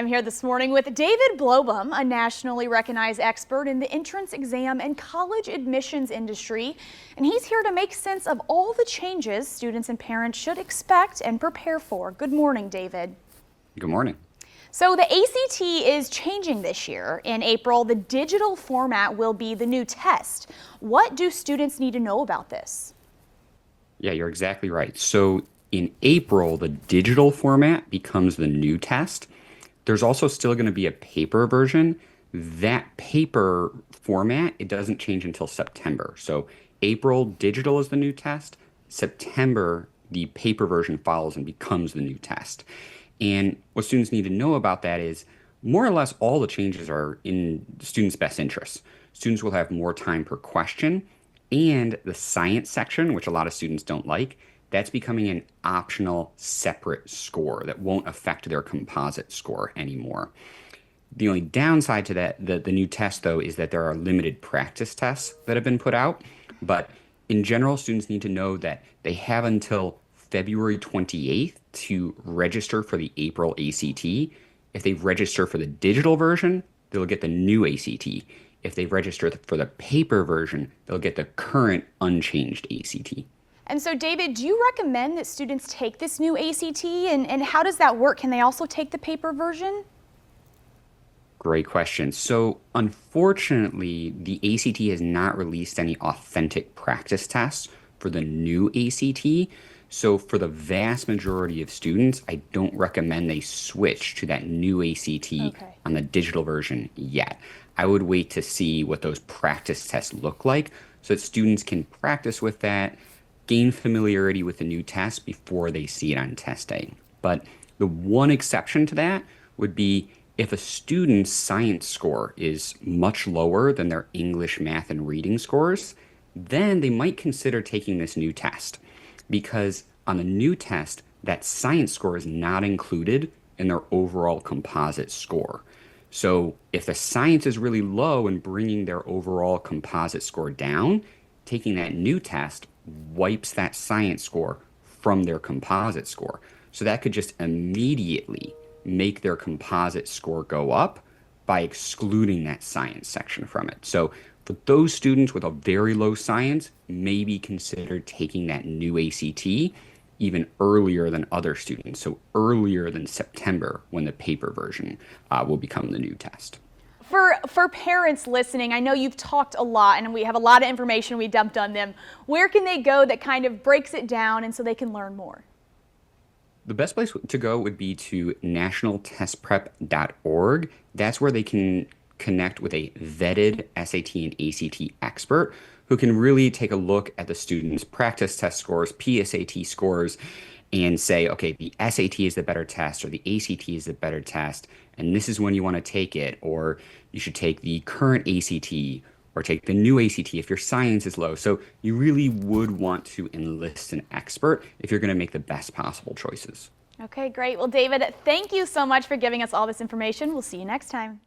I'm here this morning with David Blobum, a nationally recognized expert in the entrance exam and college admissions industry. And he's here to make sense of all the changes students and parents should expect and prepare for. Good morning, David. Good morning. So the ACT is changing this year. In April, the digital format will be the new test. What do students need to know about this? Yeah, you're exactly right. So in April, the digital format becomes the new test. There's also still going to be a paper version. That paper format, it doesn't change until September. So April, digital is the new test. September, the paper version follows and becomes the new test. And what students need to know about that is more or less all the changes are in students' best interests. Students will have more time per question, and the science section, which a lot of students don't like, that's becoming an optional separate score that won't affect their composite score anymore. The only downside to that, the new test though, is that there are limited practice tests that have been put out. But in general, students need to know that they have until February 28th to register for the April ACT. If they register for the digital version, they'll get the new ACT. If they register for the paper version, they'll get the current unchanged ACT. And so, David, do you recommend that students take this new ACT? And how does that work? Can they also take the paper version? Great question. So, unfortunately, the ACT has not released any authentic practice tests for the new ACT. So, for the vast majority of students, I don't recommend they switch to that new ACT on the digital version yet. I would wait to see what those practice tests look like so that students can practice with that, gain familiarity with the new test before they see it on test day. But the one exception to that would be if a student's science score is much lower than their English, math, and reading scores, then they might consider taking this new test. Because on the new test, that science score is not included in their overall composite score. So if the science is really low and bringing their overall composite score down, taking that new test wipes that science score from their composite score. So that could just immediately make their composite score go up by excluding that science section from it. So for those students with a very low science, maybe consider taking that new ACT even earlier than other students. So earlier than September when the paper version will become the new test. For parents listening, I know you've talked a lot and we have a lot of information we dumped on them. Where can they go that kind of breaks it down and so they can learn more? The best place to go would be to nationaltestprep.org. That's where they can connect with a vetted SAT and ACT expert who can really take a look at the students' practice test scores, PSAT scores, and say, okay, the SAT is the better test or the ACT is the better test, and this is when you want to take it, or you should take the current ACT or take the new ACT if your science is low. So you really would want to enlist an expert if you're going to make the best possible choices. Okay, great. Well, David, thank you so much for giving us all this information. We'll see you next time.